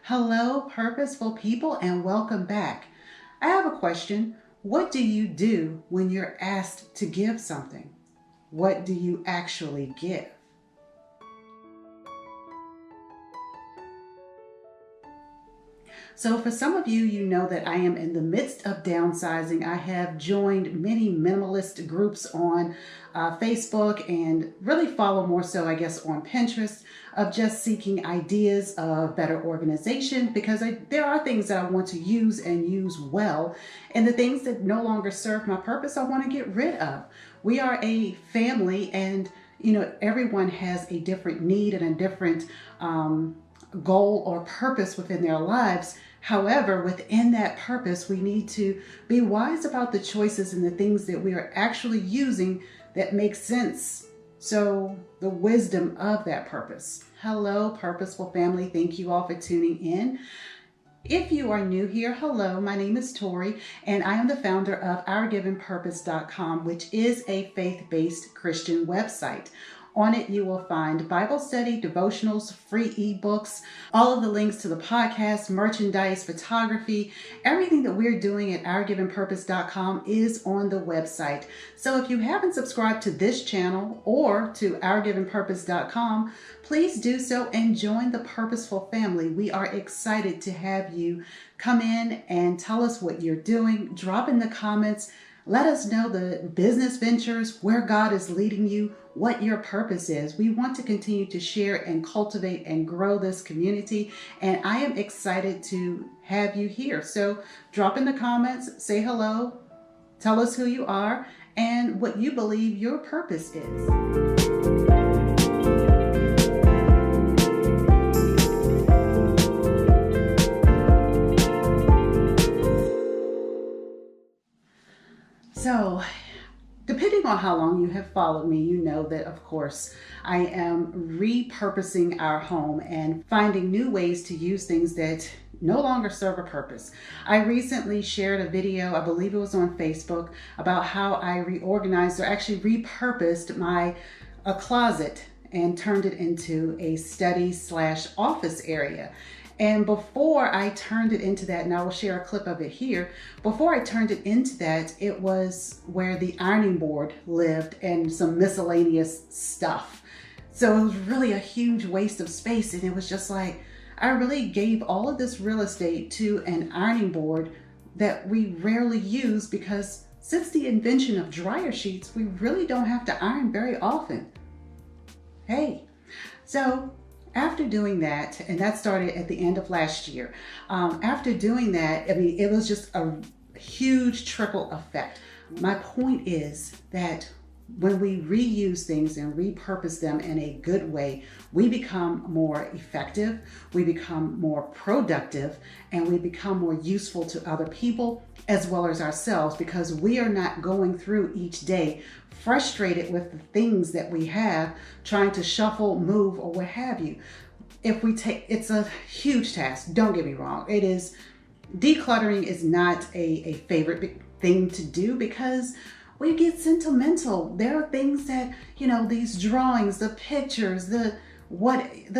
Hello, purposeful people, and welcome back. I have a question. What do you do when you're asked to give something? What do you actually give? So for some of you, you know that I am in the midst of downsizing. I have joined many minimalist groups on Facebook and really follow more so, I guess, on Pinterest of just seeking ideas of better organization because there are things that I want to use and use well. And the things that no longer serve my purpose, I want to get rid of. We are a family and, everyone has a different need and a different goal or purpose within their lives. However, within that purpose, we need to be wise about the choices and the things that we are actually using that make sense. So the wisdom of that purpose. Hello, Purposeful Family. Thank you all for tuning in. If you are new here, hello, my name is Torrie, and I am the founder of OurGivenPurpose.com, which is a faith-based Christian website. On it, you will find Bible study, devotionals, free ebooks, all of the links to the podcast, merchandise, photography, everything that we're doing at OurGivenPurpose.com is on the website. So if you haven't subscribed to this channel or to OurGivenPurpose.com, please do so and join the Purposeful Family. We are excited to have you come in and tell us what you're doing. Drop in the comments. Let us know the business ventures, where God is leading you, what your purpose is. We want to continue to share and cultivate and grow this community. And I am excited to have you here. So drop in the comments, say hello, tell us who you are and what you believe your purpose is. So, depending on how long you have followed me, you know that, of course, I am repurposing our home and finding new ways to use things that no longer serve a purpose. I recently shared a video, I believe it was on Facebook, about how I reorganized or actually repurposed a closet and turned it into a study/office area. And before I turned it into that, and I will share a clip of it here, before I turned it into that, it was where the ironing board lived and some miscellaneous stuff. So it was really a huge waste of space. And it was just like, I really gave all of this real estate to an ironing board that we rarely use because since the invention of dryer sheets, we really don't have to iron very often. Hey, so after doing that, and that started at the end of last year, after doing that, it was just a huge trickle effect. My point is that when we reuse things and repurpose them in a good way, we become more effective, we become more productive, and we become more useful to other people as well as ourselves because we are not going through each day frustrated with the things that we have, trying to shuffle, move, or what have you. It's a huge task, don't get me wrong. It is, decluttering is not a favorite thing to do because we get sentimental. There are things that, these drawings, the pictures, the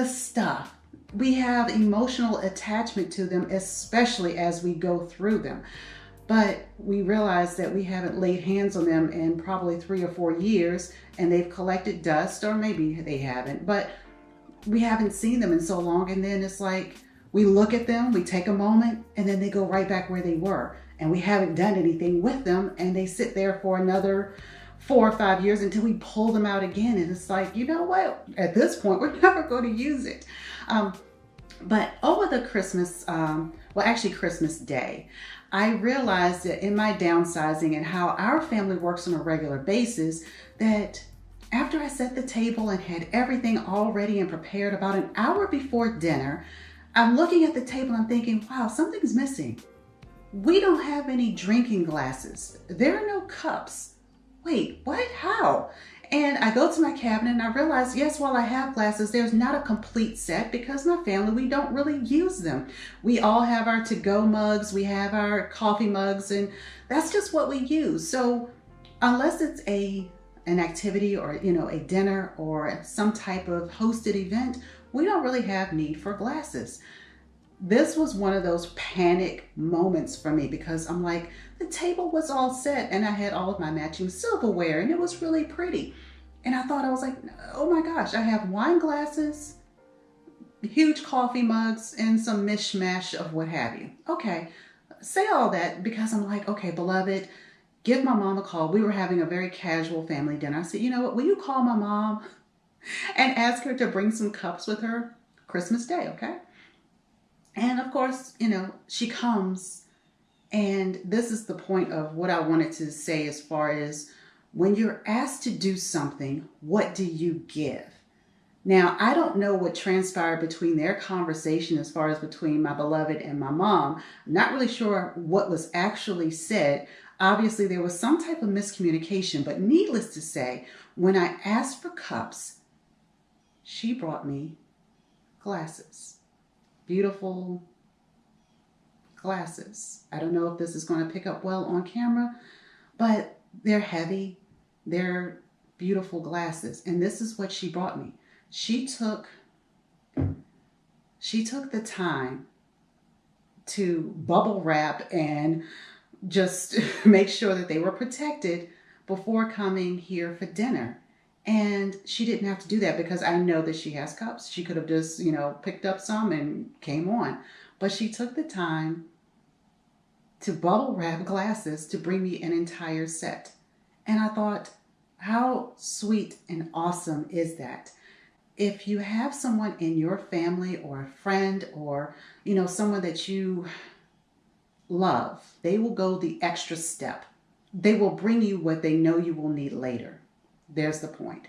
stuff, we have emotional attachment to them, especially as we go through them. But we realize that we haven't laid hands on them in probably 3 or 4 years and they've collected dust, or maybe they haven't, but we haven't seen them in so long. And then it's like, we look at them, we take a moment, and then they go right back where they were. And we haven't done anything with them and they sit there for another 4 or 5 years until we pull them out again. And it's like, you know what? At this point, we're never going to use it. But over the Christmas Day, I realized that in my downsizing and how our family works on a regular basis, that after I set the table and had everything all ready and prepared, about an hour before dinner, I'm looking at the table and I'm thinking, wow, something's missing. We don't have any drinking glasses. There are no cups. Wait, what? How? And I go to my cabinet and I realize, yes, while I have glasses, there's not a complete set because my family, we don't really use them. We all have our to-go mugs, we have our coffee mugs, and that's just what we use. So unless it's an activity or, a dinner or some type of hosted event, we don't really have need for glasses. This was one of those panic moments for me because I'm like, the table was all set and I had all of my matching silverware and it was really pretty. And I was like, oh my gosh, I have wine glasses, huge coffee mugs, and some mishmash of what have you. Okay, say all that because I'm like, okay, beloved, give my mom a call. We were having a very casual family dinner. I said, you know what, will you call my mom and ask her to bring some cups with her Christmas Day, okay? And of course, she comes, and this is the point of what I wanted to say as far as when you're asked to do something, what do you give? Now, I don't know what transpired between their conversation as far as between my beloved and my mom. I'm not really sure what was actually said. Obviously, there was some type of miscommunication, but needless to say, when I asked for cups, she brought me glasses. Beautiful glasses. I don't know if this is going to pick up well on camera, but they're heavy. They're beautiful glasses. And this is what she brought me. She took the time to bubble wrap and just make sure that they were protected before coming here for dinner. And she didn't have to do that because I know that she has cups. She could have just, picked up some and came on. But she took the time to bubble wrap glasses to bring me an entire set. And I thought, how sweet and awesome is that? If you have someone in your family or a friend or, someone that you love, they will go the extra step. They will bring you what they know you will need later. There's the point.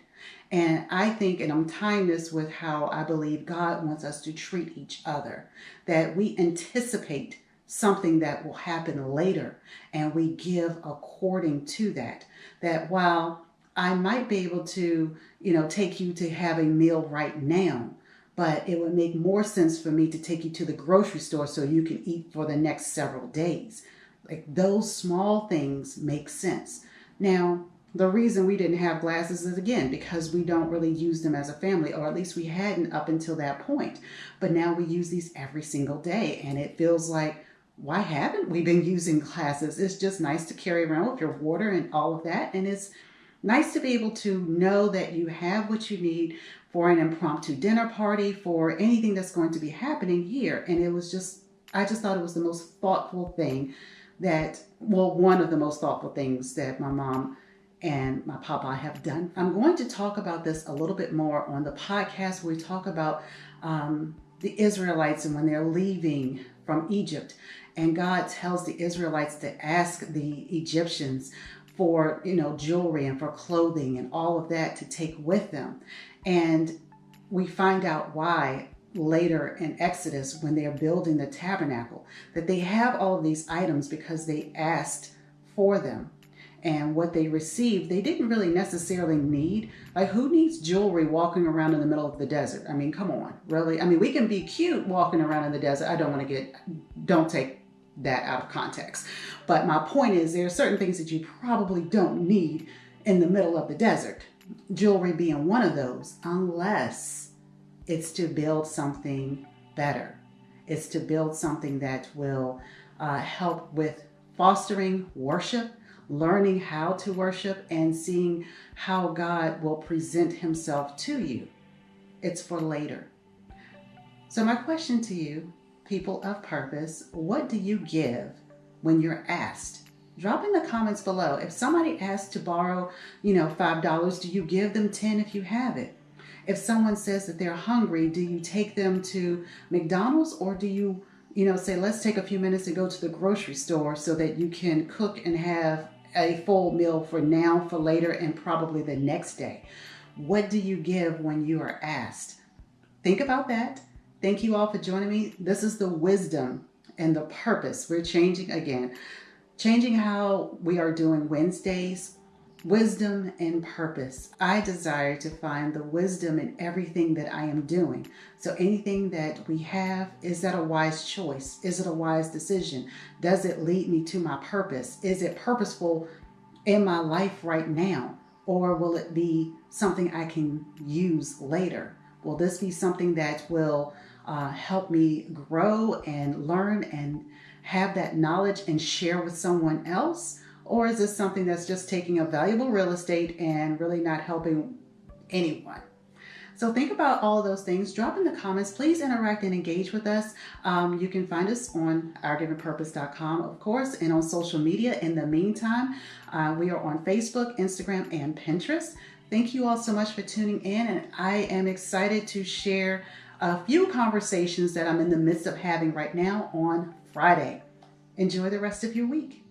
And I think, and I'm tying this with how I believe God wants us to treat each other, that we anticipate something that will happen later and we give according to that. That while I might be able to, take you to have a meal right now, but it would make more sense for me to take you to the grocery store so you can eat for the next several days. Like those small things make sense. Now, the reason we didn't have glasses is, again, because we don't really use them as a family, or at least we hadn't up until that point. But now we use these every single day, and it feels like, why haven't we been using glasses? It's just nice to carry around with your water and all of that, and it's nice to be able to know that you have what you need for an impromptu dinner party, for anything that's going to be happening here. And I just thought it was the most thoughtful thing one of the most thoughtful things that my mom and my papa have done. I'm going to talk about this a little bit more on the podcast where we talk about the Israelites and when they're leaving from Egypt. And God tells the Israelites to ask the Egyptians for, jewelry and for clothing and all of that to take with them. And we find out why later in Exodus when they're building the tabernacle, that they have all of these items because they asked for them. And what they received, they didn't really necessarily need. Like, who needs jewelry walking around in the middle of the desert? I mean, come on, really? I mean, we can be cute walking around in the desert. Don't take that out of context. But my point is, there are certain things that you probably don't need in the middle of the desert. Jewelry being one of those, unless it's to build something better. It's to build something that will help with fostering worship, learning how to worship, and seeing how God will present himself to you. It's for later. So my question to you, people of purpose, what do you give when you're asked? Drop in the comments below. If somebody asks to borrow, $5, do you give them 10 if you have it? If someone says that they're hungry, do you take them to McDonald's, or do you, say, let's take a few minutes and go to the grocery store so that you can cook and have a full meal for now, for later, and probably the next day? What do you give when you are asked? Think about that. Thank you all for joining me. This is the wisdom and the purpose. We're changing how we are doing Wednesdays. Wisdom and purpose. I desire to find the wisdom in everything that I am doing. So anything that we have, is that a wise choice? Is it a wise decision? Does it lead me to my purpose? Is it purposeful in my life right now? Or will it be something I can use later? Will this be something that will help me grow and learn and have that knowledge and share with someone else? Or is this something that's just taking a valuable real estate and really not helping anyone? So think about all of those things. Drop in the comments. Please interact and engage with us. You can find us on ourgivenpurpose.com, of course, and on social media. In the meantime, we are on Facebook, Instagram, and Pinterest. Thank you all so much for tuning in, and I am excited to share a few conversations that I'm in the midst of having right now on Friday. Enjoy the rest of your week.